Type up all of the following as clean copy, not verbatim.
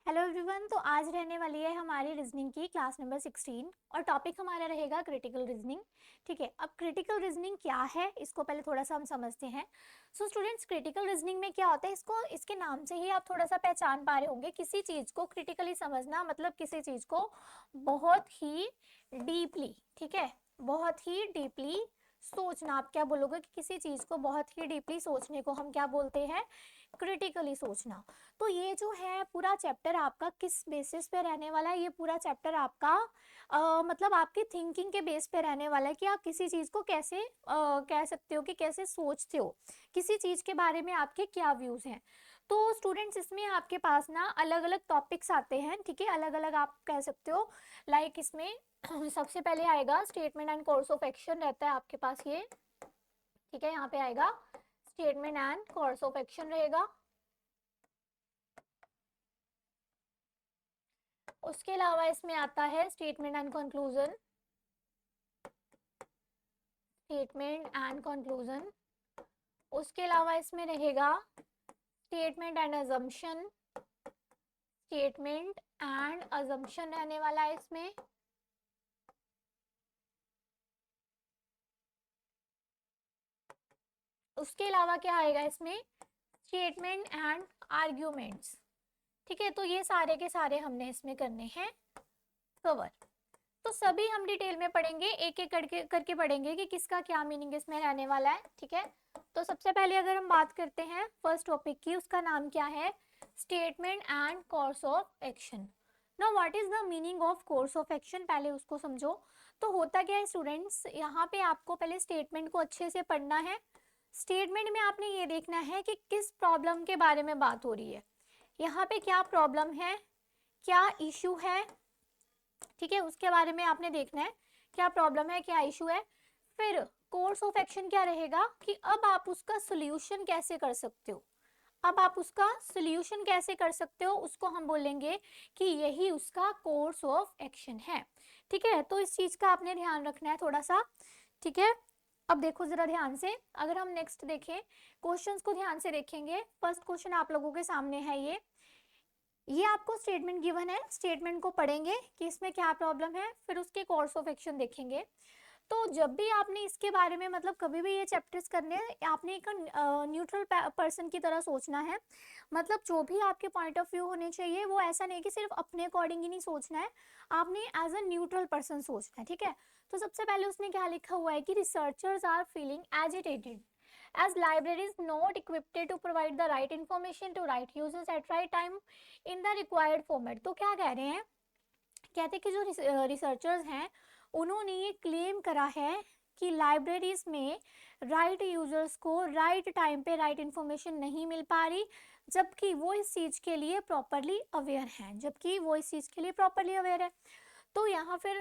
Hello everyone. तो आज रहने वाली है हमारी रीजनिंग की क्लास नंबर 16 और टॉपिक हमारा रहेगा क्रिटिकल रीजनिंग। ठीक है, अब क्रिटिकल रीजनिंग क्या है इसको पहले थोड़ा सा हम समझते हैं। सो स्टूडेंट्स, क्रिटिकल रीजनिंग में क्या होता है, इसको इसके नाम से ही आप थोड़ा सा पहचान पा रहे होंगे। किसी चीज़ को क्रिटिकली समझना मतलब किसी चीज़ को बहुत ही डीपली, ठीक है, बहुत ही डीपली सोचना। आप क्या बोलोगे कि किसी चीज़ को बहुत ही डीपली सोचने को हम क्या बोलते हैं, क्रिटिकली सोचना। तो ये जो है पूरा चैप्टर आपका किस बेसिस पे रहने वाला है, ये पूरा चैप्टर आपका मतलब आपकी थिंकिंग के बेस पे रहने वाला है कि आप किसी चीज़ को कैसे कह सकते हो कि कैसे सोचते हो, किसी चीज़ के बारे में आपके क्या व्यूज़ हैं। तो स्टूडेंट्स, इसमें आपके पास ना अलग अलग टॉपिक्स आते हैं, ठीक है, अलग अलग आप कह सकते हो। लाइक इसमें सबसे पहले आएगा statement and course of action रहता है आपके पास ये, ठीक है, यहाँ पे आएगा statement and course of action रहेगा। उसके अलावा इसमें आता है statement and conclusion, statement and conclusion. उसके अलावा इसमें रहेगा statement and assumption, statement and assumption रहने वाला है इसमें। उसके अलावा क्या आएगा इसमें, स्टेटमेंट एंड आर्ग्यूमेंट्स। ठीक है, तो ये सारे के सारे हमने इसमें करने हैं कवर। तो सभी हम डिटेल में पढ़ेंगे, एक एक करके करके पढ़ेंगे कि किसका क्या मीनिंग इसमें रहने वाला है। ठीक है, तो सबसे पहले अगर हम बात करते हैं फर्स्ट टॉपिक की, उसका नाम क्या है, statement and course of action. Now what is the meaning of course of action, पहले उसको समझो। तो होता क्या है स्टूडेंट्स, यहाँ पे आपको पहले स्टेटमेंट को अच्छे से पढ़ना है। स्टेटमेंट में आपने ये देखना है कि किस प्रॉब्लम के बारे में बात हो रही है, यहाँ पे क्या प्रॉब्लम है, क्या इशू है, ठीक है, उसके बारे में आपने देखना है क्या प्रॉब्लम है, क्या इशू है। फिर कोर्स ऑफ एक्शन क्या रहेगा कि अब आप उसका सोल्यूशन कैसे कर सकते हो, अब आप उसका सोल्यूशन कैसे कर सकते हो, उसको हम बोलेंगे कि यही उसका कोर्स ऑफ एक्शन है। ठीक है, तो इस चीज का आपने ध्यान रखना है थोड़ा सा। ठीक है, अब देखो जरा ध्यान से, अगर हम नेक्स्ट देखें, क्वेश्चंस को ध्यान से देखेंगे। फर्स्ट क्वेश्चन आप लोगों के सामने है ये आपको स्टेटमेंट गिवन है, स्टेटमेंट को पढ़ेंगे कि इसमें क्या प्रॉब्लम है, फिर उसके कोर्स ऑफ एक्शन देखेंगे। तो जब भी आपने इसके बारे में मतलब कभी भी ये चैप्टर्स करने हैं, आपने एक न्यूट्रल पर्सन की तरह सोचना है। मतलब जो भी आपके पॉइंट ऑफ व्यू होने चाहिए, वो ऐसा नहीं कि सिर्फ अपने अकॉर्डिंग ही नहीं सोचना है, आपने एज अ न्यूट्रल पर्सन सोचना है। ठीक है, तो सबसे पहले उसने क्या लिखा हुआ है कि researchers are feeling agitated as library is not equipped to provide the right information to right users at right time in the required format। तो क्या कह रहे हैं, कहते हैं कि जो रिसर्चर्स हैं उन्होंने ये क्लेम करा है कि लाइब्रेरीज में राइट यूजर्स को राइट टाइम पे राइट इंफॉर्मेशन नहीं मिल पा रही, जबकि वो इस चीज़ के लिए प्रॉपरली अवेयर हैं, जबकि वो इस चीज़ के लिए प्रॉपरली अवेयर है। तो यहाँ फिर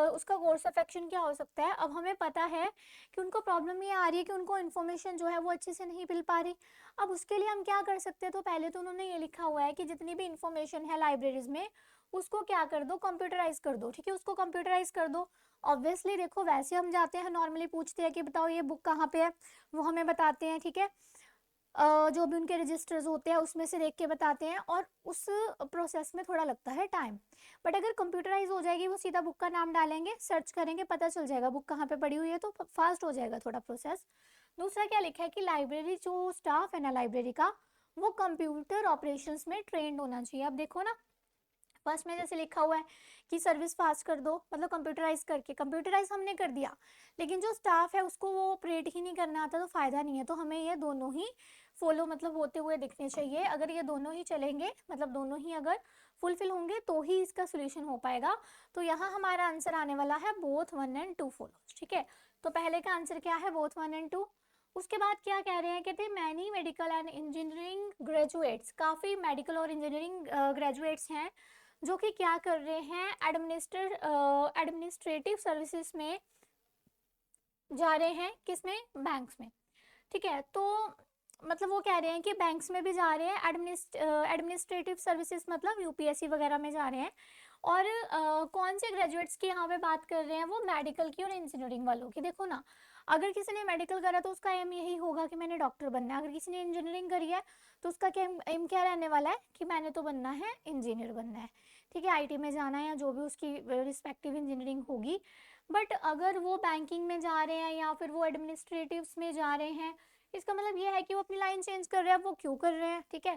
उसका कोर्स ऑफ एक्शन क्या हो सकता है, अब हमें पता है कि उनको प्रॉब्लम ये आ रही है कि उनको इन्फॉर्मेशन जो है वो अच्छे से नहीं मिल पा रही। अब उसके लिए हम क्या कर सकते हैं, तो पहले तो उन्होंने ये लिखा हुआ है कि जितनी भी इंफॉर्मेशन है लाइब्रेरीज में उसको क्या कर दो, कंप्यूटराइज कर दो। ठीक है, उसको कंप्यूटराइज कर दो। ऑब्वियसली देखो, वैसे हम जाते हैं नॉर्मली पूछते हैं कि बताओ ये बुक कहाँ पे है, वो हमें बताते हैं। ठीक है, जो भी उनके रजिस्टर्स होते हैं उसमें से देख के बताते हैं, और उस प्रोसेस में थोड़ा लगता है टाइम। बट अगर कंप्यूटराइज हो जाएगी, वो सीधा बुक का नाम डालेंगे, सर्च करेंगे, पता चल जाएगा बुक कहाँ पे पड़ी हुई है, तो फास्ट हो जाएगा थोड़ा प्रोसेस। दूसरा क्या लिखा है कि लाइब्रेरी जो स्टाफ है ना लाइब्रेरी का, वो कंप्यूटर ऑपरेशंस में ट्रेंड होना चाहिए। अब देखो ना, फर्स्ट में जैसे लिखा हुआ है कि सर्विस फास्ट कर दो, मतलब कंप्यूटराइज करके, कंप्यूटराइज हमने कर दिया, लेकिन जो स्टाफ है उसको वो ऑपरेट ही नहीं करना आता तो फायदा नहीं है। तो हमें ये दोनों ही फॉलो मतलब होते हुए दिखने चाहिए। अगर ये दोनों ही चलेंगे, मतलब दोनों ही अगर फुलफिल होंगे तो ही इसका सोल्यूशन हो पाएगा। तो यहाँ हमारा आंसर आने वाला है बोथ 1 एंड 2 फॉलो। ठीक है, तो पहले का आंसर क्या है, बोथ 1 एंड 2। उसके बाद क्या कह रहे हैं, कहते हैं many medical and engineering graduates, काफ़ी मेडिकल और इंजीनियरिंग ग्रेजुएट्स हैं जो कि क्या कर रहे हैं, एडमिनिस्ट्रेटिव सर्विसेज में जा रहे हैं, किसमें, बैंक्स में। ठीक है, तो मतलब वो कह रहे हैं कि बैंक्स में भी जा रहे हैं, एडमिनिस्ट्रेटिव सर्विसेज मतलब यूपीएससी वगैरह में जा रहे हैं। और कौन से ग्रेजुएट्स की यहाँ पे बात कर रहे हैं, वो मेडिकल की और इंजीनियरिंग वालों की। देखो ना, अगर किसी ने मेडिकल करा तो उसका एम यही होगा कि मैंने डॉक्टर बनना है। अगर किसी ने इंजीनियरिंग करी है तो उसका क्या एम क्या रहने वाला है कि मैंने तो बनना है, इंजीनियर बनना है, ठीक है, आईटी में जाना है या जो भी उसकी रिस्पेक्टिव इंजीनियरिंग होगी। बट अगर वो बैंकिंग में जा रहे हैं या फिर वो एडमिनिस्ट्रेटिव्स में जा रहे हैं, इसका मतलब ये है कि वो अपनी लाइन चेंज कर रहे हैं। वो क्यों कर रहे हैं, ठीक है।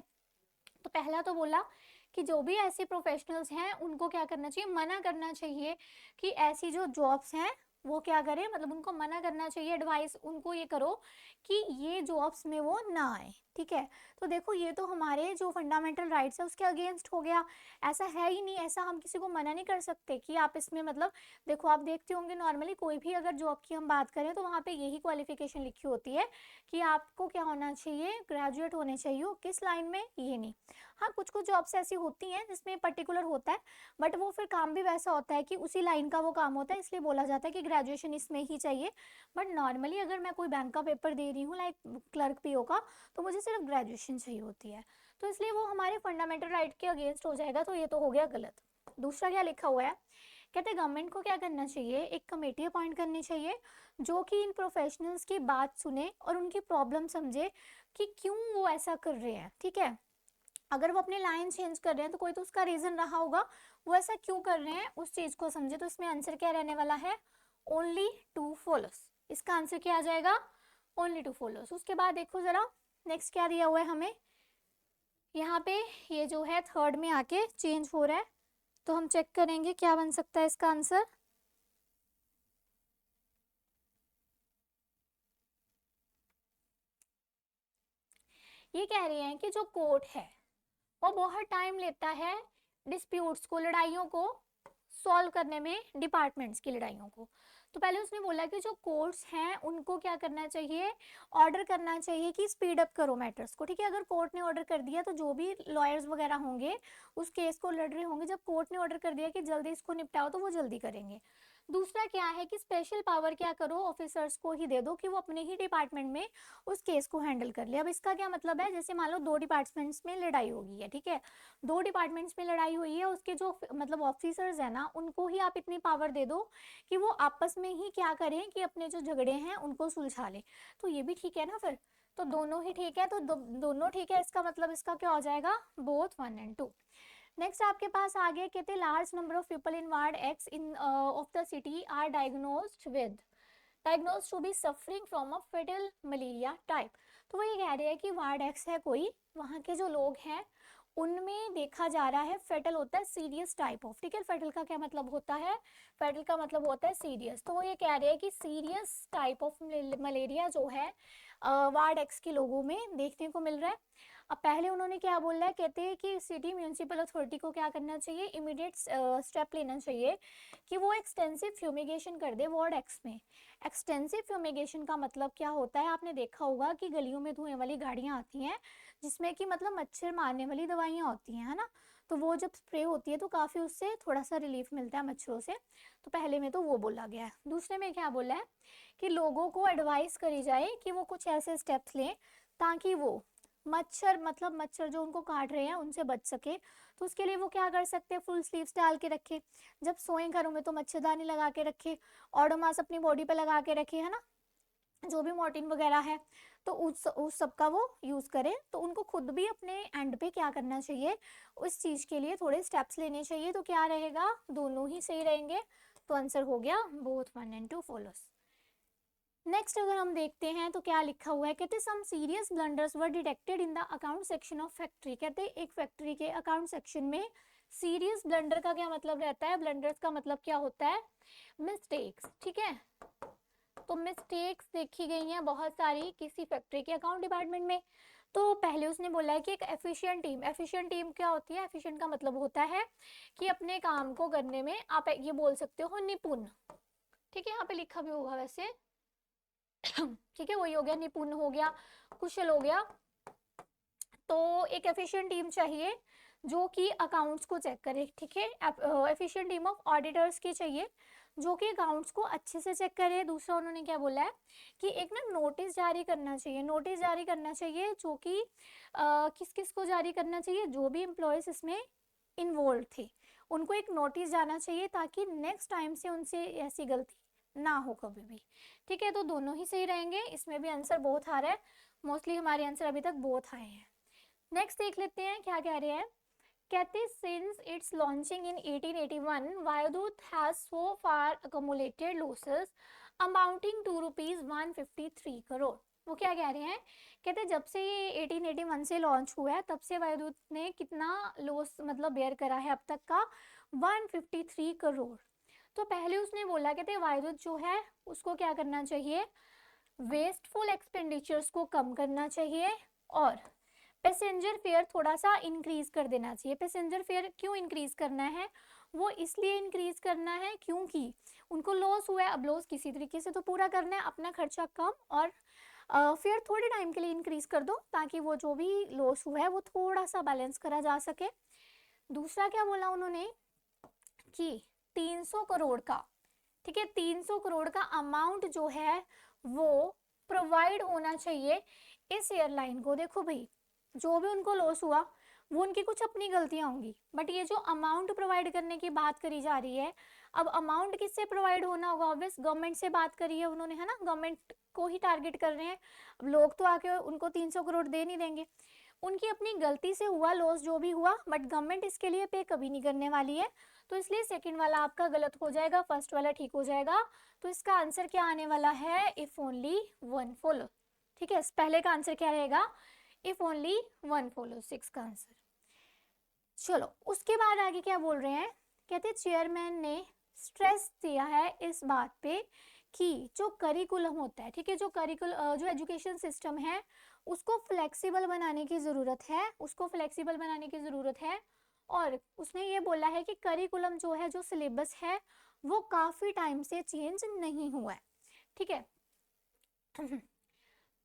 तो पहला तो बोला कि जो भी ऐसे प्रोफेशनल्स हैं उनको क्या करना चाहिए, मना करना चाहिए कि ऐसी जो जॉब्स हैं वो क्या करें, मतलब उनको मना करना चाहिए, एडवाइस उनको ये करो कि ये जॉब्स में वो ना आए, ठीक है। तो देखो ये तो हमारे जो फंडामेंटल राइट्स है उसके अगेंस्ट हो गया। ऐसा है ही नहीं, ऐसा हम किसी को मना नहीं कर सकते कि आप इसमें, मतलब देखो आप देखते होंगे नॉर्मली कोई भी अगर जॉब की हम बात करें तो वहाँ पे यही क्वालिफिकेशन लिखी होती है कि आपको क्या होना चाहिए, ग्रेजुएट होने चाहिए, किस लाइन में ये नहीं। हाँ कुछ कुछ जॉब्स ऐसी होती हैं जिसमें पर्टिकुलर होता है, बट वो फिर काम भी वैसा होता है कि उसी लाइन का वो काम होता है, इसलिए बोला जाता है कि ग्रेजुएशन इसमें ही चाहिए। बट नॉर्मली अगर मैं कोई बैंक का पेपर दे रही हूँ लाइक क्लर्क पीओ का, तो मुझे सिर्फ ग्रेजुएशन चाहिए होती है, तो इसलिए वो हमारे फंडामेंटल राइट के अगेंस्ट हो जाएगा, तो ये तो हो गया गलत। दूसरा क्या लिखा हुआ है, कहते हैं गवर्नमेंट को क्या करना चाहिए, एक कमेटी अपॉइंट करनी चाहिए जो कि इन प्रोफेशनल्स की बात सुने और उनकी प्रॉब्लम समझे कि क्यों वो ऐसा कर रहे हैं, ठीक है। अगर वो अपनी लाइन चेंज कर रहे हैं तो कोई तो उसका रीजन रहा होगा, वो ऐसा क्यों कर रहे हैं उस चीज को समझे। तो इसमें आंसर क्या रहने वाला है, ओनली टू फॉलोस। इसका आंसर क्या आ जाएगा, ओनली टू फॉलोस। उसके बाद देखो जरा नेक्स्ट क्या दिया हुआ है हमें, यहाँ पे ये जो है थर्ड में आके चेंज हो रहा है, तो हम चेक करेंगे क्या बन सकता है इसका आंसर। ये कह रहे हैं कि जो कोर्ट है वो बहुत टाइम लेता है डिस्प्यूट्स को, लड़ाइयों को सॉल्व करने में, डिपार्टमेंट्स की लड़ाइयों को। तो पहले उसने बोला कि जो कोर्ट्स हैं उनको क्या करना चाहिए, ऑर्डर करना चाहिए कि स्पीड अप करो मैटर्स को, ठीक है। अगर कोर्ट ने ऑर्डर कर दिया तो जो भी लॉयर्स वगैरह होंगे उस केस को लड़ रहे होंगे, जब कोर्ट ने ऑर्डर कर दिया कि जल्दी इसको निपटाओ तो वो जल्दी करेंगे। दूसरा क्या है कि स्पेशल पावर क्या करो, ऑफिसर्स को ही दे दो कि वो अपने ही डिपार्टमेंट में उस केस को हैंडल कर ले। अब इसका क्या मतलब है, जैसे मान लो दो डिपार्टमेंट्स में लड़ाई होगी है, ठीक है, दो डिपार्टमेंट्स में लड़ाई हुई है, उसके जो मतलब ऑफिसर्स है ना उनको ही आप इतनी पावर दे दो कि वो आपस में ही क्या करें कि अपने जो झगड़े हैं उनको सुलझा ले। तो ये भी ठीक है ना फिर, तो दोनों ही ठीक है, तो दोनों ठीक है, इसका मतलब इसका क्या हो जाएगा, बोथ 1 and 2। नेक्स्ट आपके पास आगे कहते large number of people in ward X in of the city are diagnosed to be suffering from a fatal malaria type. तो वो ये कह रहे हैं कि वार्ड एक्स है कोई, वहाँ के जो लोग हैं उनमें देखा जा रहा है, फेटल होता है सीरियस टाइप ऑफ, ठीक है। फेटल का क्या मतलब होता है, फेटल का मतलब होता है सीरियस। तो वो ये कह रहे हैं कि सीरियस टाइप ऑफ मलेरिया जो है वार्ड एक्स के लोगों में देखने को मिल रहा है। अब पहले उन्होंने क्या बोला है, कहते हैं कि सिटी म्यूनिसिपल अथॉरिटी को क्या करना चाहिए, इमीडिएट स्टेप लेना चाहिए कि वो एक्सटेंसिव फ्यूमिगेशन कर दे वार्ड एक्स में। एक्सटेंसिव फ्यूमिगेशन का मतलब क्या होता है, आपने देखा होगा कि गलियों में धुएं वाली गाड़ियां आती हैं जिसमें कि मतलब मच्छर मारने वाली दवाइयाँ होती हैं, है ना। तो वो जब स्प्रे होती है तो काफ़ी उससे थोड़ा सा रिलीफ मिलता है मच्छरों से। तो पहले में तो वो बोला गया है। दूसरे में क्या बोला है कि लोगों को एडवाइस करी जाए कि वो कुछ ऐसे स्टेप्स लें ताकि वो मच्छर, मतलब मच्छर जो उनको काट रहे हैं उनसे बच सके। तो उसके लिए वो क्या कर सकते हैं, फुल स्लीव्स डाल के रखे, जब सोएं घरों में तो मच्छरदानी लगा के रखे, ओडोमॉस अपनी बॉडी पे लगा के रखे, है ना, जो भी मॉर्टिन वगैरह है, तो उस सब का वो यूज़ करें। तो उनको खुद भी अपने एंड पे क्या करना चाहिए, उस चीज़ के लिए थोड़े स्टेप्स लेने चाहिए। तो क्या रहेगा, दोनों ही सही रहेंगे। तो आंसर हो गया बोथ 1 and 2 फॉलोस। नेक्स्ट अगर हम देखते हैं तो क्या लिखा हुआ है, कहते some serious blunders were detected in the account section of factory. कहते एक फैक्ट्री के अकाउंट सेक्शन में सीरियस ब्लंडर का क्या मतलब रहता है, ब्लंडर्स का मतलब क्या होता है, मिस्टेक्स, ठीक है। तो मिस्टेक्स देखी गई हैं बहुत सारी किसी फैक्ट्री के अकाउंट डिपार्टमेंट में। तो पहले उसने बोला है कि एक एफिशिएंट टीम क्या होती है, एफिशिएंट का मतलब होता है कि अपने काम को करने में आप ये बोल सकते हो निपुण, ठीक है, यहाँ पे लिखा भी होगा वैसे ठीक है, वही हो गया, निपुण हो गया, कुशल हो गया। तो एक एफिशिएंट टीम चाहिए जो कि अकाउंट्स को चेक करे, ठीक है। एफिशिएंट टीम ऑफ ऑडिटर्स की चाहिए जो कि अकाउंट्स को अच्छे से चेक करे। दूसरा उन्होंने क्या बोला है कि एक ना नोटिस जारी करना चाहिए, नोटिस जारी करना चाहिए जो कि किस किस को जारी करना चाहिए, जो भी एम्प्लॉयज इसमें इन्वॉल्व थे उनको एक नोटिस जाना चाहिए ताकि नेक्स्ट टाइम से उनसे ऐसी गलती ना हो कभी भी। ठीक है, तो दोनों ही सही रहेंगे। इसमें भी आंसर बोथ आ रहा है, मोस्टली हमारे आंसर अभी तक बोथ आए हैं। नेक्स्ट देख लेते हैं क्या कह रहे हैं। कहते since its launching in 1881 Vyodut has so far accumulated losses amounting to rupees 153 crore. वो क्या कह रहे हैं, कहते जब से ये 1881 से लॉन्च हुआ है तब से वायुदूत ने कितना लॉस मतलब बेयर करा है अब तक का, 153 करोड़। तो पहले उसने बोला कहते वायुदूत जो है उसको क्या करना चाहिए, वेस्टफुल एक्सपेंडिचर्स को कम करना चाहिए और पैसेंजर फेयर थोड़ा सा इंक्रीज कर देना चाहिए। पैसेंजर फेयर क्यों इंक्रीज करना है, वो इसलिए इंक्रीज करना है क्योंकि उनको लॉस हुआ है, अब लॉस किसी तरीके से तो पूरा करना है, अपना खर्चा कम और फेयर थोड़े टाइम के लिए इंक्रीज कर दो ताकि वो जो भी लॉस हुआ है वो थोड़ा सा बैलेंस करा जा सके। दूसरा क्या बोला उन्होंने कि 300 करोड़ का, ठीक है, 300 करोड़ का अमाउंट जो है वो प्रोवाइड होना चाहिए इस एयरलाइन को। देखो भाई, जो भी उनको लॉस हुआ वो उनकी कुछ अपनी गलतियां होंगी, बट ये जो अमाउंट प्रोवाइड करने की बात करी जा रही है, अब अमाउंट किससे प्रोवाइड होना होगा, ऑब्वियस गवर्नमेंट से बात करी है उन्होंने, है ना, गवर्नमेंट को ही टारगेट कर रहे हैं। अब लोग तो आके उनको 300 करोड़ दे नहीं देंगे, उनकी अपनी गलती से हुआ लॉस जो भी हुआ, बट गवर्नमेंट इसके लिए पे कभी नहीं करने वाली है। तो इसलिए सेकंड वाला आपका गलत हो जाएगा, फर्स्ट वाला ठीक हो जाएगा। तो इसका आंसर क्या आने वाला है, इफ ओनली वन फॉलो। ठीक है, पहले का आंसर क्या रहेगा, इफ ओनली वन फॉलो, 6 का आंसर। चलो उसके बाद आगे क्या बोल रहे हैं, कहते चेयरमैन ने स्ट्रेस दिया है इस बात पे कि जो करिकुलम होता है, ठीक है, जो एजुकेशन सिस्टम है उसको फ्लेक्सिबल बनाने की ज़रूरत है, उसको फ्लेक्सिबल बनाने की ज़रूरत है। और उसने ये बोला है कि करिकुलम जो है, जो सिलेबस है वो काफ़ी टाइम से चेंज नहीं हुआ है। ठीक है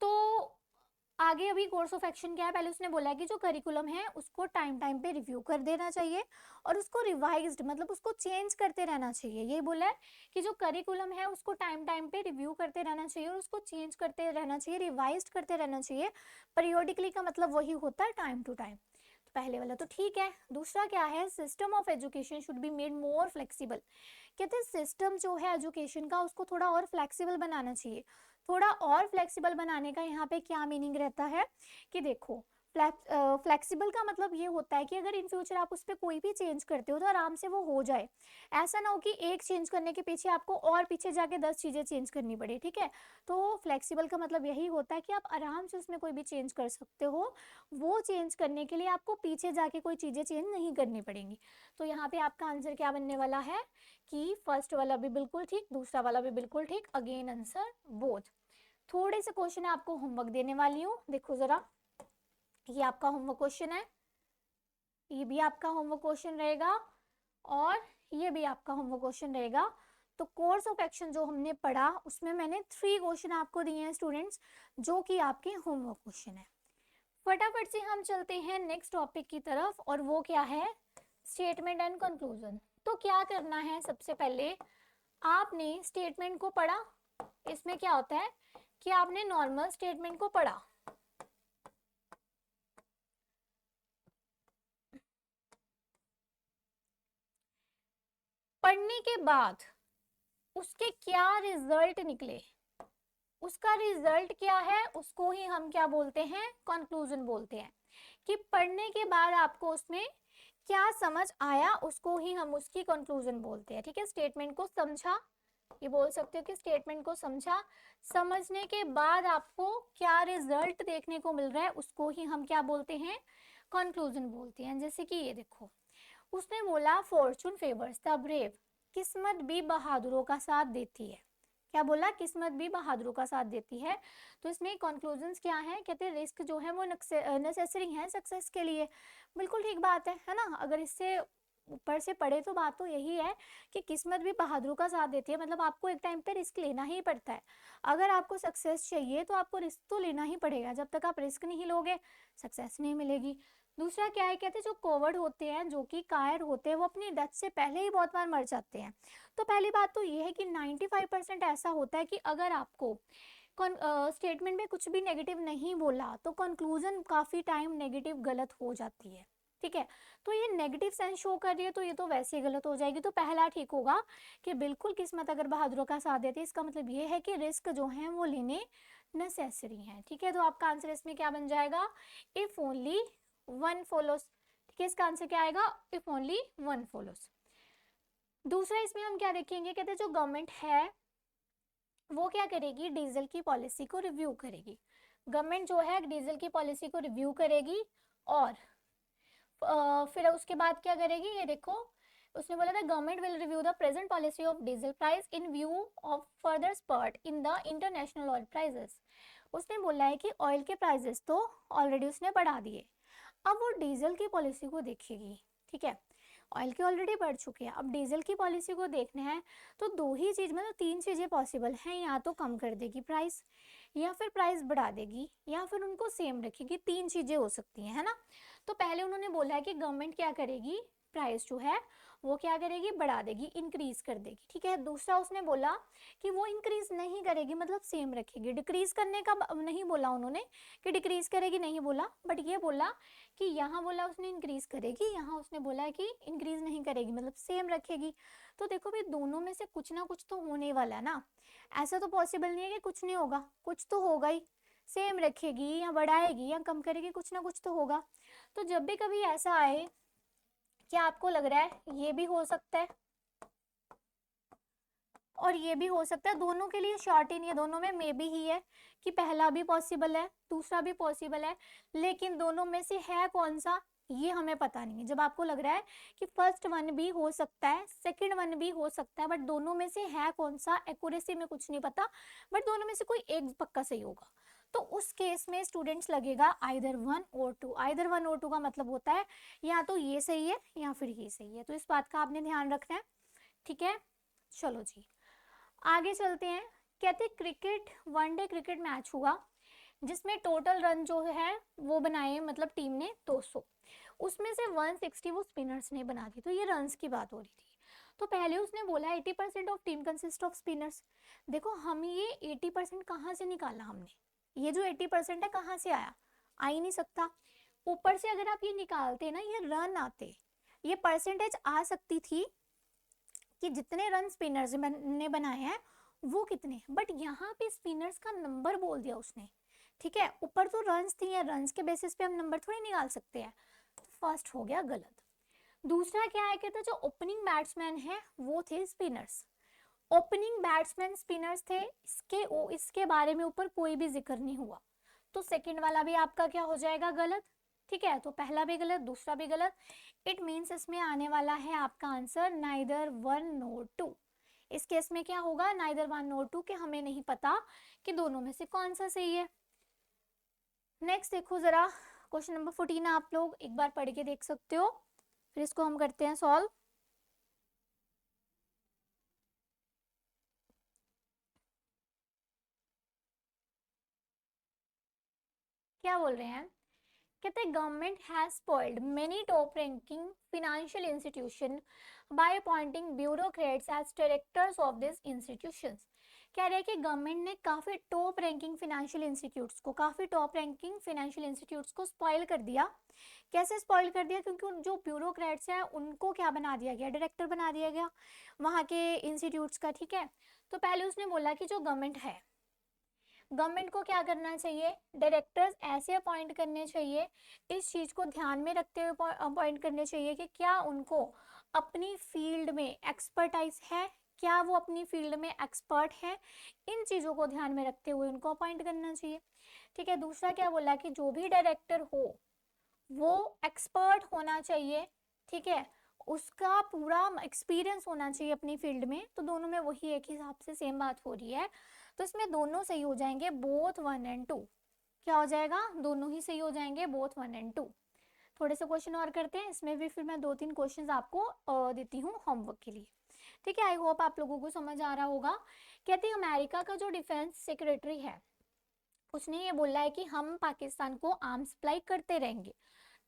तो आगे अभी कोर्स ऑफ एक्शन क्या है, पहले उसने बोला है कि जो करिकुलम है उसको टाइम टाइम पे रिव्यू कर देना चाहिए और उसको रिवाइज्ड मतलब उसको चेंज करते रहना चाहिए। ये बोला है कि जो करिकुलम है उसको टाइम टाइम पे रिव्यू करते रहना चाहिए और उसको चेंज करते रहना चाहिए, रिवाइज्ड करते रहना चाहिए। पीरियोडिकली का मतलब वही होता है टाइम टू टाइम। तो पहले वाला तो ठीक है। दूसरा क्या है, system of education should be made more flexible. कहते हैं सिस्टम जो है एजुकेशन का उसको थोड़ा और फ्लेक्सिबल बनाना चाहिए। थोड़ा और फ्लेक्सिबल बनाने का यहाँ पे क्या मीनिंग रहता है कि देखो, फ्लेक्सिबल का मतलब ये होता है कि अगर इन फ्यूचर आप उस पर कोई भी चेंज करते हो तो आराम से वो हो जाए। ऐसा ना हो कि एक चेंज करने के पीछे आपको और पीछे जाके 10 चीज़ें चेंज करनी पड़े। ठीक है, तो फ्लेक्सिबल का मतलब यही होता है कि आप आराम से उसमें कोई भी चेंज कर सकते हो, वो चेंज करने के लिए आपको पीछे जाके कोई चीज़ें चेंज नहीं करनी पड़ेंगी। तो यहाँ पे आपका आंसर क्या बनने वाला है कि फर्स्ट वाला भी बिल्कुल ठीक, दूसरा वाला भी बिल्कुल ठीक, अगेन आंसर बोथ। थोड़े से क्वेश्चन आपको होमवर्क देने वाली हूँ, देखो जरा, ये आपका होमवर्क क्वेश्चन है, ये भी आपका होमवर्क क्वेश्चन रहेगा और ये भी आपका होमवर्क क्वेश्चन रहेगा। तो कोर्स ऑफ एक्शन जो हमने पढ़ा उसमें मैंने 3 क्वेश्चन आपको दिए हैं स्टूडेंट्स, जो कि आपके होमवर्क क्वेश्चन है। फटाफट से हम चलते हैं नेक्स्ट टॉपिक की तरफ और वो क्या है, स्टेटमेंट एंड कंक्लूजन। तो क्या करना है, सबसे पहले आपने स्टेटमेंट को पढ़ा, इसमें क्या होता है कि आपने नॉर्मल स्टेटमेंट को पढ़ा, पढ़ने के बाद उसके क्या रिजल्ट निकले, उसका रिजल्ट क्या है उसको ही हम क्या बोलते हैं, कंक्लूजन बोलते हैं। कि पढ़ने के बाद आपको उसमें क्या समझ आया उसको ही हम उसकी कंक्लूजन बोलते हैं। ठीक है, स्टेटमेंट को समझा, ये बोल सकते हो कि स्टेटमेंट को समझा, समझने के बाद आपको क्या रिजल्ट देखने को मिल रहा है उसको ही हम क्या बोलते हैं, कंक्लूजन बोलते हैं। जैसे कि ये देखो, उसने बोला फॉर्चून फेवर्स द ब्रेव, किस्मत भी बहादुरों का साथ देती है। क्या बोला, किस्मत भी बहादुरों का साथ देती है। तो इसमें कंक्लूजन्स क्या है, कहते हैं रिस्क जो है वो नेसेसरी है सक्सेस के लिए। बिल्कुल ठीक बात है ना। अगर इससे ऊपर से पढ़े तो बात तो यही है कि किस्मत भी बहादुरों का साथ देती है, मतलब आपको एक टाइम पे रिस्क लेना ही पड़ता है। अगर आपको सक्सेस चाहिए तो आपको रिस्क तो लेना ही पड़ेगा, जब तक आप रिस्क नहीं लोगे सक्सेस नहीं मिलेगी। दूसरा क्या है, कहते हैं जो कोवर्ड होते हैं, जो कि कायर होते हैं, वो अपनी डेथ से पहले ही बहुत बार मर जाते हैं। तो पहली बात तो ये है कि 95% ऐसा होता है कि अगर आपको स्टेटमेंट में कुछ भी नेगेटिव नहीं बोला तो कंक्लूजन काफ़ी टाइम नेगेटिव गलत हो जाती है। ठीक है, तो ये नेगेटिव सेंस शो कर रही है तो ये तो वैसे ही गलत हो जाएगी। तो पहला ठीक होगा कि बिल्कुल किस्मत अगर बहादुरों का साथ देती है, इसका मतलब ये है कि रिस्क जो है वो लेने नेसेसरी है। ठीक है, तो आपका आंसर इसमें क्या बन जाएगा, इफ ओनली वन फॉलोस। ठीक है, इसका आंसर क्या आएगा, इफ ओनली वन फॉलोस। दूसरा इसमें हम क्या देखेंगे, कहते हैं जो गवर्नमेंट है वो क्या करेगी, डीजल की पॉलिसी को रिव्यू करेगी। गवर्नमेंट जो है डीजल की पॉलिसी को रिव्यू करेगी और फिर उसके बाद क्या करेगी, ये देखो उसने बोला था government will review the present policy of diesel price in view of further spurt in the international oil prices. उसने बोला है कि ऑयल के प्राइसेस तो ऑलरेडी उसने बढ़ा दिए, अब वो डीजल की पॉलिसी को देखेगी। ठीक है, ऑयल की ऑलरेडी बढ़ चुकी है, अब डीजल की पॉलिसी को देखना है। तो दो ही चीज मतलब तीन चीजें पॉसिबल हैं, या तो कम कर देगी प्राइस, या फिर प्राइस बढ़ा देगी, या फिर उनको सेम रखेगी। तीन चीजें हो सकती हैं, है ना। तो पहले उन्होंने बोला है कि गवर्नमेंट क्या करेगी, प्राइस जो है वो क्या करेगी, बढ़ा देगी, इंक्रीज कर देगी। ठीक है, दूसरा उसने बोला कि वो इंक्रीज नहीं करेगी मतलब सेम रखेगी। डिक्रीज करने का नहीं बोला उन्होंने कि डिक्रीज करेगी, नहीं बोला, बट ये बोला कि यहाँ बोला उसने इंक्रीज करेगी, यहाँ उसने बोला है कि इंक्रीज नहीं करेगी मतलब सेम रखेगी। तो देखो भाई दोनों में से कुछ ना कुछ तो होने वाला है ना, ऐसा तो पॉसिबल नहीं है कि कुछ नहीं होगा, कुछ तो होगा ही। सेम रखेगी या बढ़ाएगी या कम करेगी, कुछ ना कुछ तो होगा। तो जब भी कभी ऐसा आए, क्या आपको लग रहा है ये भी हो सकता है और ये भी हो सकता है, दोनों के लिए शॉर्ट इन, ये दोनों में मे बी ही है कि पहला भी पॉसिबल है दूसरा भी पॉसिबल है, लेकिन दोनों में से है कौन सा ये हमें पता नहीं है। जब आपको लग रहा है कि फर्स्ट वन भी हो सकता है सेकंड वन भी हो सकता है, बट दोनों में से है कौन सा एक्यूरेसी में कुछ नहीं पता, बट दोनों में से कोई एक पक्का सही होगा, तो उस केस में स्टूडेंट्स लगेगा आइदर वन और टू। आइदर वन और टू का मतलब होता है या तो ये सही है या फिर ये सही है, तो इस बात का आपने ध्यान रखना है। ठीक है, चलो जी आगे चलते हैं। कहते क्रिकेट वनडे क्रिकेट मैच हुआ जिसमें टोटल रन जो है वो बनाए मतलब टीम ने 200, उसमें से 160 वो स्पिनर्स ने बना दी। तो ये रन्स की बात हो रही थी। तो पहले उसने बोला 80% of team consist off spinners. देखो हम ये 80% कहाँ से निकाला हमने, ये जो 80% है कहाँ से आया, आ ही नहीं सकता। ऊपर से अगर आप ये निकालते ना ये रन आते, ये परसेंटेज आ सकती थी कि जितने रन स्पिनर्स ने बनाए हैं वो कितने, बट यहाँ पे स्पिनर्स का नंबर बोल दिया उसने। ठीक है, ऊपर तो रन्स थी, या रन्स के बेसिस पे हम नंबर थोड़ी निकाल सकते हैं, तो फर्स्ट हो गया गलत। दूसरा क्या है, कहते जो ओपनिंग बैट्समैन है वो थे स्पिनर्स। ओपनिंग बैट्समैन स्पिनर्स थे, इसके बारे में ऊपर कोई भी जिक्र नहीं हुआ, तो सेकंड वाला भी आपका क्या हो जाएगा, गलत। ठीक है, तो पहला भी गलत दूसरा भी गलत। इट मीन्स इसमें आने वाला है आपका answer neither one nor two. इस केस में क्या होगा, नाइदर वन नोर टू, कि हमें नहीं पता कि दोनों में से कौन सा सही है। नेक्स्ट देखो जरा क्वेश्चन नंबर 14, आप लोग एक बार पढ़ के देख सकते हो, फिर इसको हम करते हैं सॉल्व। क्या बोल रहे हैं, कहते हैं government has spoiled many top ranking financial institution by appointing bureaucrats as directors of this institutions. कह रहे हैं कि गवर्नमेंट ने काफी टॉप रैंकिंग फाइनेंशियल इंस्टीट्यूट्स को, काफी टॉप रैंकिंग फाइनेंशियल इंस्टीट्यूट्स को स्पॉइल कर दिया। कैसे स्पॉइल कर दिया, क्योंकि उन जो ब्यूरोक्रेट्स हैं उनको क्या बना दिया गया, डायरेक्टर बना दिया गया वहाँ के इंस्टीट्यूट्स का। ठीक है, तो पहले उसने बोला कि जो गवर्नमेंट है, गवर्नमेंट को क्या करना चाहिए, डायरेक्टर्स ऐसे अपॉइंट करने चाहिए, इस चीज को ध्यान में रखते हुए अपॉइंट करने चाहिए कि क्या उनको अपनी फील्ड में एक्सपर्टाइज है, क्या वो अपनी फील्ड में एक्सपर्ट है, इन चीजों को ध्यान में रखते हुए उनको अपॉइंट करना चाहिए। ठीक है, दूसरा क्या बोला कि जो भी डायरेक्टर हो वो एक्सपर्ट होना चाहिए। ठीक है, उसका पूरा एक्सपीरियंस होना चाहिए अपनी फील्ड में, तो दोनों में वही एक हिसाब से सेम बात हो रही है, तो इसमें दोनों सही हो जाएंगे, बोथ वन एंड टू। क्या हो जाएगा, दोनों ही सही हो जाएंगे, बोथ वन एंड टू। थोड़े से क्वेश्चन और करते हैं, इसमें भी फिर मैं 2-3 क्वेश्चन आपको देती हूँ होमवर्क के लिए। ठीक है, आई होप आप लोगों को समझ आ रहा होगा। कहते हैं अमेरिका का जो डिफेंस सेक्रेटरी है उसने ये बोला है कि हम पाकिस्तान को आर्म्स सप्लाई करते रहेंगे।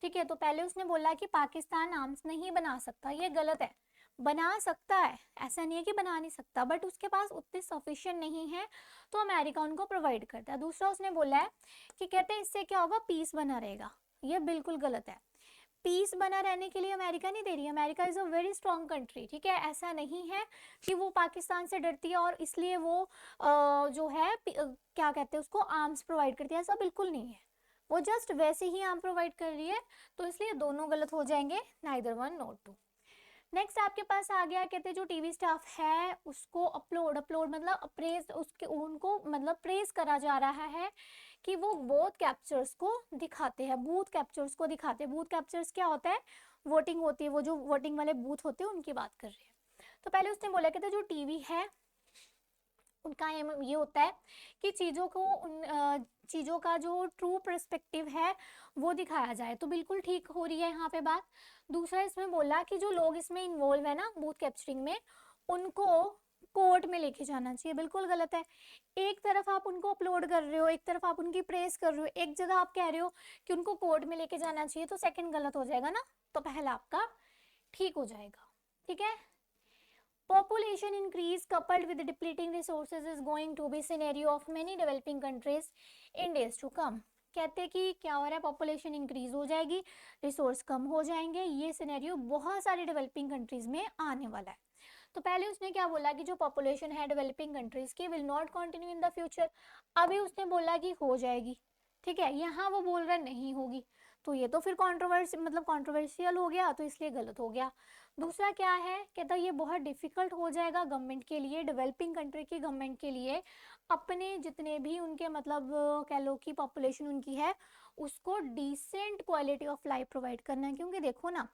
ठीक है, तो पहले उसने बोला कि पाकिस्तान आर्म्स नहीं बना सकता, ये गलत है। बना सकता है, ऐसा नहीं है कि बना नहीं सकता, बट उसके पास उतने सफिशिएंट नहीं है, तो अमेरिका उनको प्रोवाइड करता है। दूसरा उसने बोला है कि कहते हैं इससे क्या होगा, पीस बना रहेगा, ये बिल्कुल गलत है। पीस बना रहने के लिए अमेरिका नहीं दे रही है, America is a very strong country, ठीक है। ऐसा नहीं है कि वो पाकिस्तान से डरती है और इसलिए वो जो है क्या कहते हैं उसको, आर्म्स प्रोवाइड करती है, ऐसा बिल्कुल नहीं है। वो जस्ट वैसे ही आर्म प्रोवाइड कर रही है, तो इसलिए दोनों गलत हो जाएंगे, neither one not two. Next आपके पास आ गया, कहते हैं जो टीवी स्टाफ है उसको अपलोड मतलब अप्रेज, उसके उनको मतलब प्रेज करा जा रहा है कि वो बोथ कैप्चर्स को दिखाते हैं, बूथ कैप्चर्स को दिखाते हैं। बूथ कैप्चर्स क्या होता है, वोटिंग होती है, वो जो वोटिंग वाले बूथ होते हैं उनकी बात कर रहे हैं। तो पहले उसने बोला कहते जो टीवी है उनका एम ये होता है कि चीज़ों को चीज़ों का जो ट्रू पर्सपेक्टिव है वो दिखाया जाए, तो बिल्कुल ठीक हो रही है यहाँ पे बात। दूसरा इसमें बोला कि जो लोग इसमें इन्वॉल्व है ना बूथ कैप्चरिंग में, उनको कोर्ट में लेके जाना चाहिए, बिल्कुल गलत है। एक तरफ आप उनको अपलोड कर रहे हो, एक तरफ आप उनकी प्रेस कर रहे हो, एक जगह आप कह रहे हो कि उनको कोर्ट में लेके जाना चाहिए, तो सेकंड गलत हो जाएगा ना, तो पहला आपका ठीक हो जाएगा, ठीक है। Population increase coupled with depleting resources is going to be scenario of many developing countries in days to come. कहते कि क्या हो रहा है, पॉपुलेशन इंक्रीज हो जाएगी, रिसोर्स कम हो जाएंगे, ये सिनेरियो बहुत सारी डेवलपिंग कंट्रीज में आने वाला है। तो पहले उसने क्या बोला कि जो पॉपुलेशन है डेवलपिंग कंट्रीज की will not continue in the future, अभी उसने बोला कि हो जाएगी, ठीक है, यहाँ वो बोल रहा है नहीं होगी, तो ये तो फिर कॉन्ट्रोवर्शियल हो गया, तो इसलिए गलत हो गया। दूसरा क्या है, कहता ये बहुत डिफिकल्ट हो जाएगा गवर्नमेंट के लिए, डेवलपिंग कंट्री की गवर्नमेंट के लिए अपने जितने भी उनके मतलब कह लो कि पॉपुलेशन उनकी है उसको decent quality of life provide करना है, क्योंकि देखो ना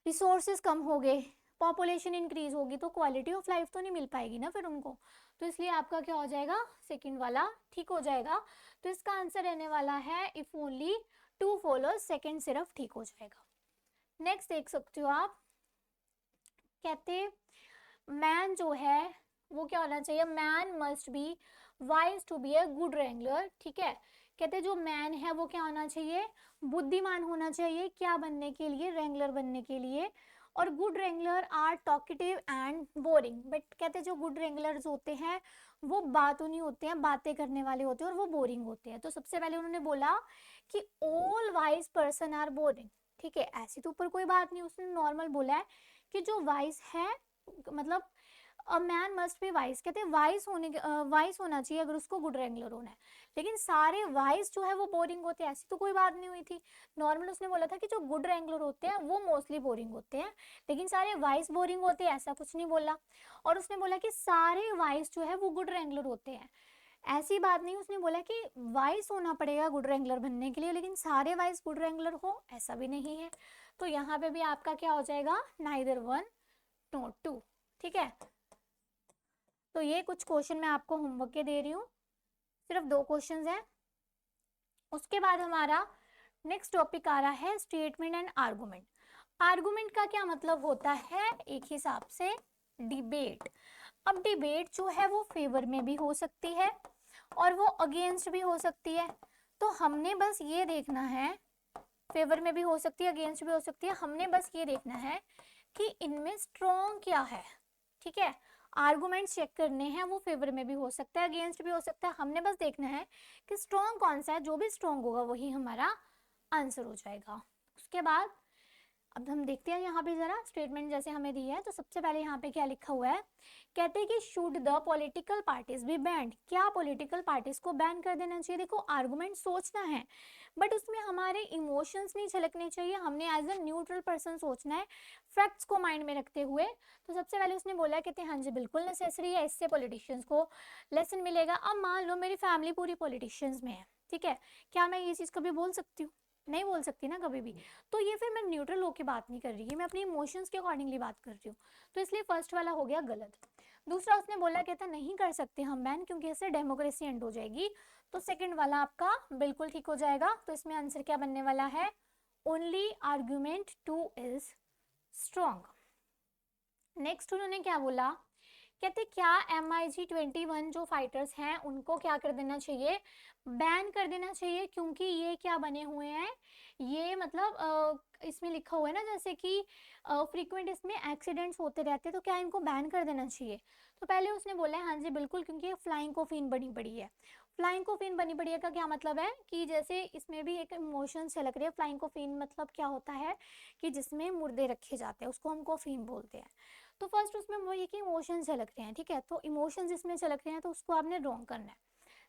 रिसोर्सेज कम हो गए, पॉपुलेशन इंक्रीज होगी, तो क्वालिटी ऑफ लाइफ तो नहीं मिल पाएगी ना फिर उनको, तो इसलिए आपका क्या हो जाएगा, सेकंड वाला ठीक हो जाएगा। तो इसका आंसर रहने वाला है if only two follows, second सिर्फ ठीक हो जाएगा। नेक्स्ट देख सकते हो आप, कहते मैन जो है वो क्या होना चाहिए, man must be wise to be a good wrangler, ठीक है। कहते जो मैन है वो क्या होना चाहिए, बुद्धिमान होना चाहिए, क्या बनने के लिए, रेंगलर बनने के लिए। और good wrangler are talkative and boring, but कहते जो गुड रेंगलर्स होते हैं वो बातों नहीं होते हैं, बातें करने वाले होते हैं और वो बोरिंग होते हैं। तो सबसे पहले उन्होंने बोला कि all wise person are boring, ठीक है, ऐसी तो ऊपर कोई बात नहीं, उसने नॉर्मल बोला है कि जो वाइज है मतलब a man must be wise, कहते हैं वाइज होना चाहिए अगर उसको गुड रेंगलर होना है, लेकिन सारे वाइज जो है वो बोरिंग होते हैं, ऐसी तो कोई बात नहीं हुई थी। नॉर्मल उसने बोला था कि जो गुड रेंगलर होते हैं वो मोस्टली बोरिंग होते हैं, लेकिन सारे वाइज बोरिंग होते हैं, ऐसा कुछ नहीं बोला। और उसने बोला कि सारे वाइज जो है वो गुड रेंगलर होते हैं, ऐसी बात नहीं, उसने बोला कि वाइज होना पड़ेगा गुड रेंगलर बनने के लिए, लेकिन सारे वाइज गुड रेंगलर हो ऐसा भी नहीं है। तो यहाँ पे भी आपका क्या हो जाएगा, नाइदर वन नॉट टू, ठीक है। तो ये कुछ क्वेश्चन मैं आपको होमवर्क के दे रही हूँ, सिर्फ 2 क्वेश्चंस हैं। उसके बाद हमारा नेक्स्ट टॉपिक आ रहा है स्टेटमेंट एंड आर्गुमेंट। आर्गुमेंट का क्या मतलब होता है, एक हिसाब से डिबेट। अब डिबेट जो है वो फेवर में भी हो सकती है और वो अगेंस्ट भी हो सकती है, तो हमने बस ये देखना है, फेवर में भी हो सकती है अगेंस्ट भी हो सकती है, हमने बस ये देखना है कि इनमें स्ट्रॉन्ग क्या है, ठीक है। आर्गुमेंट्स चेक करने हैं, वो फेवर में भी हो सकता है अगेंस्ट भी हो सकता है, हमने बस देखना है कि स्ट्रॉन्ग कौन सा है, जो भी स्ट्रॉन्ग होगा वही हमारा आंसर हो जाएगा। उसके बाद अब हम देखते हैं यहाँ पे जरा स्टेटमेंट जैसे हमें दी है, तो सबसे पहले यहाँ पे क्या लिखा हुआ है, कहते हैं कि should the political parties B band, क्या पॉलिटिकल पार्टीज को बैन कर देना चाहिए। देखो आर्गुमेंट सोचना है बट उसमें हमारे इमोशंस नहीं झलकने चाहिए, हमने एज अ न्यूट्रल पर्सन सोचना है फैक्ट्स को माइंड में रखते हुए। तो सबसे पहले उसने बोला, कहते हैं हाँ जी बिल्कुल नेसेसरी है, इससे पॉलिटिशियंस को लेसन मिलेगा। अब मान लो मेरी फैमिली पूरी पॉलिटिशियंस में है, ठीक है, क्या मैं ये चीज़ कभी बोल सकती हूँ, नहीं बोल सकती ना कभी भी, तो ये फिर मैं न्यूट्रल होकर बात नहीं कर रही, मैं अपनी इमोशंस के अकॉर्डिंगली बात कर रही हूँ, तो इसलिए फर्स्ट वाला हो गया गलत। दूसरा उसने बोला, कहता नहीं कर सकते हम बैन क्योंकि इससे डेमोक्रेसी एंड हो जाएगी, तो सेकंड वाला आपका बिल्कुल ठीक हो जाएगा। तो इसमें आंसर क्या बनने वाला है, only argument 2 is strong. Next उन्होंने क्या बोला, कहते क्या MiG-21 जो फाइटर्स हैं उनको क्या कर देना चाहिए, बैन कर देना चाहिए, क्योंकि ये क्या बने हुए हैं, ये मतलब इसमें लिखा हुआ है ना जैसे कि फ्रीक्वेंट इसमें एक्सीडेंट्स होते रहते हैं, तो क्या इनको बैन कर देना चाहिए। तो पहले उसने बोला है हाँ जी बिल्कुल, क्योंकि ये फ्लाइंग कॉफिन बनी पड़ी है, फ्लाइंग कोफिन बनी बढ़िया का क्या मतलब है कि जैसे इसमें भी एक इमोशन झलक रही है। फ्लाइंग कोफिन मतलब क्या होता है कि जिसमें मुर्दे रखे जाते हैं उसको हम कोफिन बोलते हैं। तो फर्स्ट उसमें वो ये कि इमोशन झलक रहे हैं, ठीक है, तो इमोशंस इसमें झलक रहे हैं तो उसको आपने रॉन्ग करना है।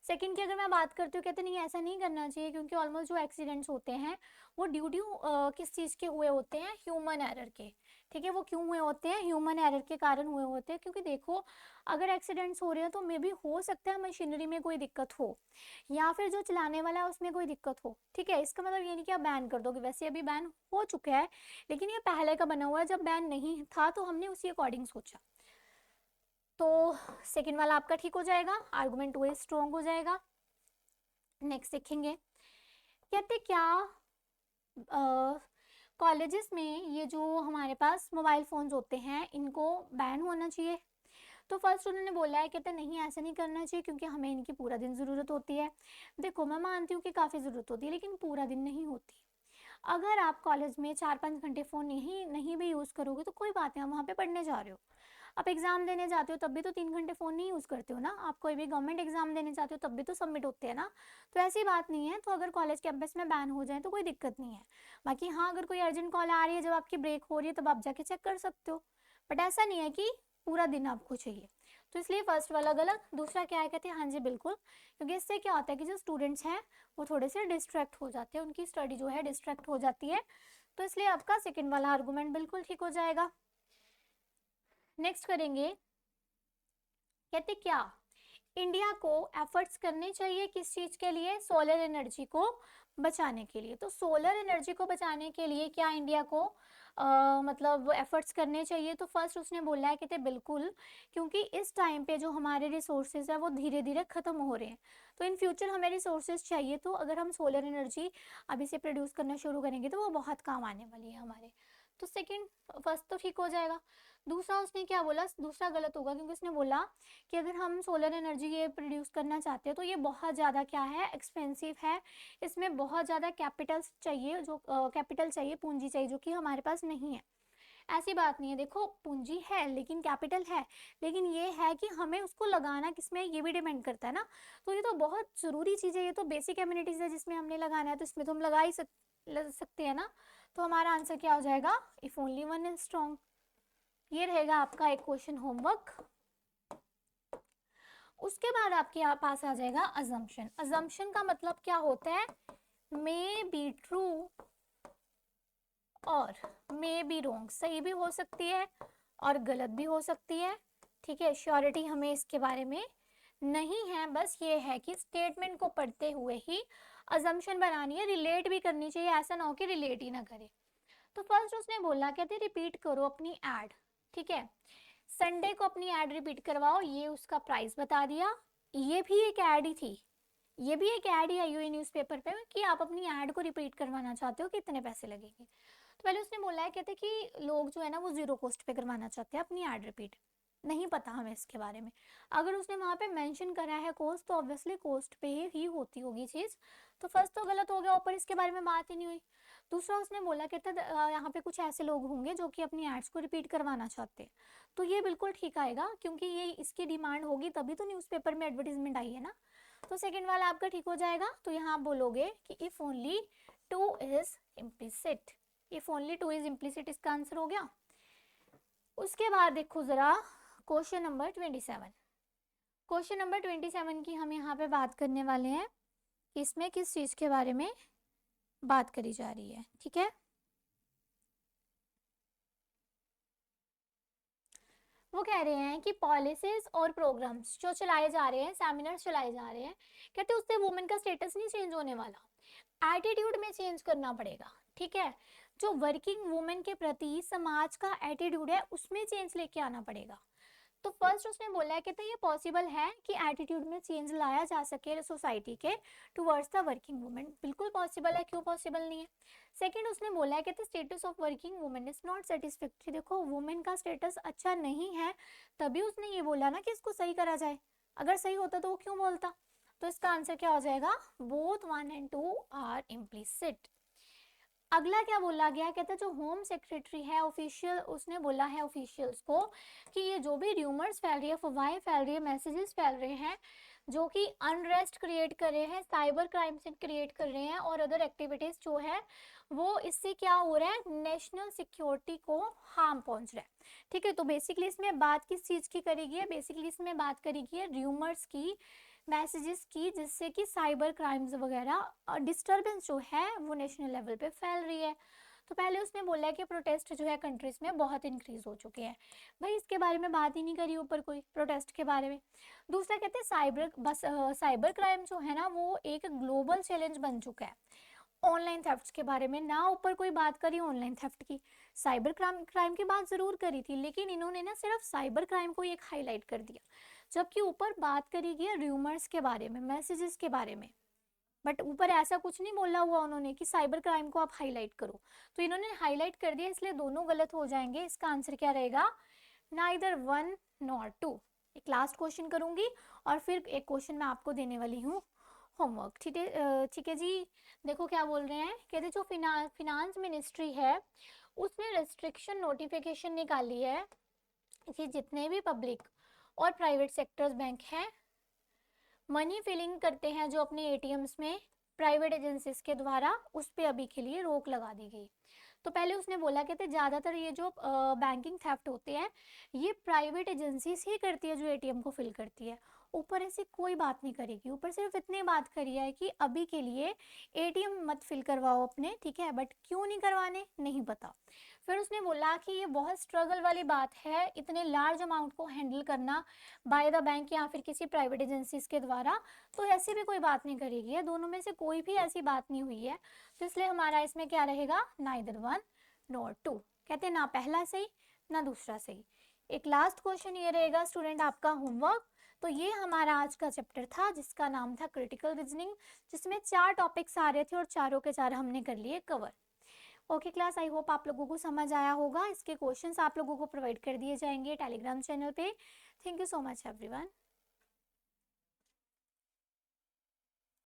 सेकंड की अगर मैं बात करती हूँ, कहते नहीं ऐसा नहीं करना चाहिए क्योंकि ऑलमोस्ट जो एक्सीडेंट्स होते हैं वो ड्यू टू किस चीज़ के हुए होते हैं, ह्यूमन एरर के। ठीक है, वो क्यों हुए होते हैं, ह्यूमन एरर के कारण हुए होते हैं। क्योंकि देखो अगर एक्सीडेंट्स हो रहे हैं तो मे बी हो सकता है मशीनरी में कोई दिक्कत हो या फिर जो चलाने वाला है उसमें कोई दिक्कत हो। ठीक है, इसका मतलब ये नहीं कि आप बैन कर दोगे, वैसे अभी बैन हो चुका है लेकिन ये पहले का बना हुआ है, जब बैन नहीं था तो हमने उसी अकॉर्डिंग सोचा। तो सेकेंड वाला आपका ठीक हो जाएगा, आर्गुमेंट टू स्ट्रॉन्ग हो जाएगा। नेक्स्ट देखेंगे, कहते क्या कॉलेजेस में ये जो हमारे पास मोबाइल फ़ोन्स होते हैं इनको बैन होना चाहिए। तो फर्स्ट उन्होंने बोला है, कहते नहीं ऐसा नहीं करना चाहिए क्योंकि हमें इनकी पूरा दिन ज़रूरत होती है। देखो मैं मानती हूँ कि काफ़ी ज़रूरत होती है लेकिन पूरा दिन नहीं होती। अगर आप कॉलेज में 4-5 घंटे फ़ोन नहीं नहीं भी यूज़ करोगे तो कोई बात नहीं, आप वहाँ पे पढ़ने जा रहे हो। आप एग्ज़ाम देने जाते हो तब भी तो 3 घंटे फ़ोन नहीं यूज़ करते हो ना। आप कोई भी गवर्नमेंट एग्ज़ाम देने जाते हो तब भी तो सबमिट होते हैं ना। तो ऐसी बात नहीं है, तो अगर कॉलेज कैंपस में बैन हो जाए तो कोई दिक्कत नहीं है। बाकी हाँ, अगर कोई अर्जेंट कॉल आ रही है जब आपकी ब्रेक हो रही है तब आप जाके चेक कर सकते हो, बट ऐसा नहीं है कि पूरा दिन आपको चाहिए। तो इसलिए फर्स्ट वाला गलत। दूसरा क्या है, कहते हैं हाँ जी बिल्कुल, क्योंकि इससे क्या होता है कि जो स्टूडेंट्स हैं वो थोड़े से डिस्ट्रैक्ट हो जाते हैं, उनकी स्टडी जो है डिस्ट्रैक्ट हो जाती है। तो इसलिए आपका सेकेंड वाला आर्गूमेंट बिल्कुल ठीक हो जाएगा। नेक्स्ट करेंगे, कहते क्या इंडिया को एफर्ट्स करने चाहिए किस चीज़ के लिए, सोलर एनर्जी को बचाने के लिए। तो सोलर एनर्जी को बचाने के लिए क्या इंडिया को मतलब एफर्ट्स करने चाहिए। तो फर्स्ट उसने बोला है, कहते बिल्कुल, क्योंकि इस टाइम पे जो हमारे रिसोर्सेज है वो धीरे धीरे ख़त्म हो रहे हैं, तो इन फ्यूचर हमें रिसोर्सेज चाहिए। तो अगर हम सोलर एनर्जी अभी से प्रोड्यूस करना शुरू करेंगे तो वो बहुत काम आने वाली है हमारे। तो सेकेंड, फर्स्ट तो ठीक हो जाएगा। दूसरा उसने क्या बोला, दूसरा गलत होगा क्योंकि उसने बोला कि अगर हम सोलर एनर्जी ये प्रोड्यूस करना चाहते हैं तो ये बहुत ज़्यादा क्या है, एक्सपेंसिव है, इसमें बहुत ज़्यादा कैपिटल चाहिए, जो कैपिटल चाहिए, पूंजी चाहिए, जो कि हमारे पास नहीं है। ऐसी बात नहीं है, देखो पूंजी है लेकिन कैपिटल है, लेकिन ये है कि हमें उसको लगाना किसमें ये भी डिपेंड करता है ना। तो ये तो बहुत ज़रूरी चीज़ है, ये तो बेसिक एमिनिटीज़ है जिसमें हमने लगाना है, तो इसमें तो हम लगा ही सकते हैं ना। तो हमारा आंसर क्या हो जाएगा, if only one is strong. ये रहेगा आपका एक क्वेश्चन होमवर्क। उसके बाद आपके पास आ जाएगा अजम्पशन। अजम्पशन का मतलब क्या होता है, मे बी ट्रू और मे बी रॉन्ग, सही भी हो सकती है और गलत भी हो सकती है। ठीक है, श्योरिटी हमें इसके बारे में नहीं है, बस ये है कि स्टेटमेंट को पढ़ते हुए ही अजम्पशन बनानी है, रिलेट भी करनी चाहिए, ऐसा ना हो कि रिलेट ही ना करे। तो फर्स्ट उसने बोला, कहते रिपीट करो अपनी एड। ठीक है, संडे को अपनी ऐड रिपीट करवाओ, ये उसका प्राइस बता दिया। ये भी एक ऐड ही थी, ये भी एक ऐड ही आई हुई न्यूज़पेपर पे कि आप अपनी ऐड को रिपीट करवाना चाहते हो, कितने पैसे लगेंगे। तो पहले उसने बोला है, कहते कि लोग जो है ना वो जीरो कॉस्ट पे करवाना चाहते हैं अपनी ऐड रिपीट, नहीं पता हमें इसके बारे में। अगर उसने वहाँ पे मेंशन करा है कॉस्ट तो ऑब्वियसली कॉस्ट पे ही होती होगी चीज़। तो फर्स्ट तो गलत हो गया, ऊपर इसके बारे में बात ही नहीं हुई। दूसरा उसने बोला, कहता यहाँ पे कुछ ऐसे लोग होंगे जो कि अपनी एड्स को रिपीट करवाना चाहते हैं, तो ये बिल्कुल ठीक आएगा क्योंकि ये इसकी डिमांड होगी तभी तो न्यूज़पेपर में एडवर्टीजमेंट आई है ना। तो सेकंड वाला आपका ठीक हो जाएगा। तो यहाँ आप बोलोगे कि if only two is implicit, if only two is implicit इसका आंसर हो गया। उसके बाद देखो जरा क्वेश्चन नंबर 27। क्वेश्चन नंबर 27 की हम यहाँ पे बात करने वाले हैं कि इसमें किस चीज़ के बारे में बात करी जा रही है। ठीक है, वो कह रहे हैं कि पॉलिसीज और प्रोग्राम्स जो चलाए जा रहे हैं, सेमिनार्स चलाए जा रहे हैं, कहते हैं उससे वुमेन का स्टेटस नहीं चेंज होने वाला, एटीट्यूड में चेंज करना पड़ेगा। ठीक है, जो वर्किंग वुमेन के प्रति समाज का एटीट्यूड है उसमें चेंज लेके आना पड़ेगा। तो फर्स्ट उसने बोला है, कहते हैं ये पॉसिबल है कि एटीट्यूड में चेंज लाया जा सके सोसाइटी के टुवर्ड्स द वर्किंग वुमेन, बिल्कुल पॉसिबल है, क्यों पॉसिबल नहीं है। सेकंड उसने बोला है, कहते status of working women is not satisfactory, देखो वुमेन का स्टेटस अच्छा नहीं है, तभी उसने ये बोला ना कि इसको सही करा जाए, अगर सही होता तो वो क्यों बोलता। तो इसका आंसर क्या हो जाएगा, बोथ 1 and 2 आर इम्प्लिसिट। अगला क्या बोला गया, कहते हैं जो होम सेक्रेटरी है ऑफिशियल, उसने बोला है ऑफिशियल्स को कि ये जो भी र्यूमर्स फैल रही है, अफवाहें फैल रही है, मैसेजेस फैल रहे हैं जो कि अनरेस्ट क्रिएट कर रहे हैं, साइबर क्राइम से क्रिएट कर रहे हैं और अदर एक्टिविटीज जो है वो, इससे क्या हो रहा है, नेशनल सिक्योरिटी को हार्म पहुंच रहा है। ठीक है, तो बेसिकली इसमें बात किस चीज़ की करी गई है, बेसिकली इसमें बात करी गई है र्यूमर्स की, मैसेजेस की, जिससे कि साइबर क्राइम्स वगैरह डिस्टर्बेंस जो है वो नेशनल लेवल पे फैल रही है। तो पहले उसने बोला है कि प्रोटेस्ट जो है कंट्रीज में बहुत इंक्रीज हो चुके हैं, भाई इसके बारे में बात ही नहीं करी ऊपर कोई प्रोटेस्ट के बारे में। दूसरा कहते हैं साइबर क्राइम जो है ना वो एक ग्लोबल चैलेंज बन चुका है। ऑनलाइन थेफ्ट के बारे में ना ऊपर कोई बात करी ऑनलाइन थेफ्ट की, साइबर क्राइम की बात जरूर करी थी, लेकिन इन्होंने ना सिर्फ साइबर क्राइम को एक हाईलाइट कर दिया, जबकि ऊपर बात करी गई है र्यूमर्स के बारे में, मैसेजेस के बारे में, बट ऊपर ऐसा कुछ नहीं बोला हुआ उन्होंने कि साइबर क्राइम को आप हाईलाइट करो, तो इन्होंने हाईलाइट कर दिया, इसलिए दोनों गलत हो जाएंगे। इसका आंसर क्या रहेगा, नाइदर 1 नॉर 2। एक लास्ट क्वेश्चन करूंगी और फिर एक क्वेश्चन मैं आपको देने वाली हूँ होमवर्क। ठीक है जी। देखो क्या बोल रहे हैं, कहते जो फिनांस मिनिस्ट्री है उसने रेस्ट्रिक्शन नोटिफिकेशन निकाली है कि जितने भी पब्लिक और प्राइवेट सेक्टर्स बैंक हैं, मनी फिलिंग करते हैं जो अपने एटीएम्स में प्राइवेट एजेंसीज के द्वारा, उस पर अभी के लिए रोक लगा दी गई। तो पहले उसने बोला कहते ज़्यादातर ये जो बैंकिंग थेफ्ट होते हैं ये प्राइवेट एजेंसीज ही करती है जो एटीएम को फिल करती है, ऊपर ऐसी कोई बात नहीं करेगी, ऊपर सिर्फ इतनी बात करी है कि अभी के लिए एटीएम मत फिल करवाओ अपने, ठीक है, बट क्यों नहीं करवाने नहीं पता। फिर उसने बोला कि ये बहुत स्ट्रगल वाली बात है इतने लार्ज अमाउंट को हैंडल करना बाय द बैंक या फिर किसी प्राइवेट एजेंसीज के द्वारा, तो ऐसी भी कोई बात नहीं करेगी है, दोनों में से कोई भी ऐसी बात नहीं हुई है, तो इसलिए हमारा इसमें क्या रहेगा, नाइदर 1 नॉर 2। कहते हैं ना पहला सही ना दूसरा सही। एक लास्ट क्वेश्चन ये रहेगा स्टूडेंट आपका होमवर्क। तो ये हमारा आज का चैप्टर था जिसका नाम था क्रिटिकल रीजनिंग, जिसमें 4 टॉपिक्स आ रहे थे और चारों के चार हमने कर लिए cover. Okay class, I hope आप लोगों को समझ आया होगा। इसके क्वेश्चंस आप लोगों को प्रोवाइड कर दिए जाएंगे टेलीग्राम चैनल पे। Thank you so much everyone.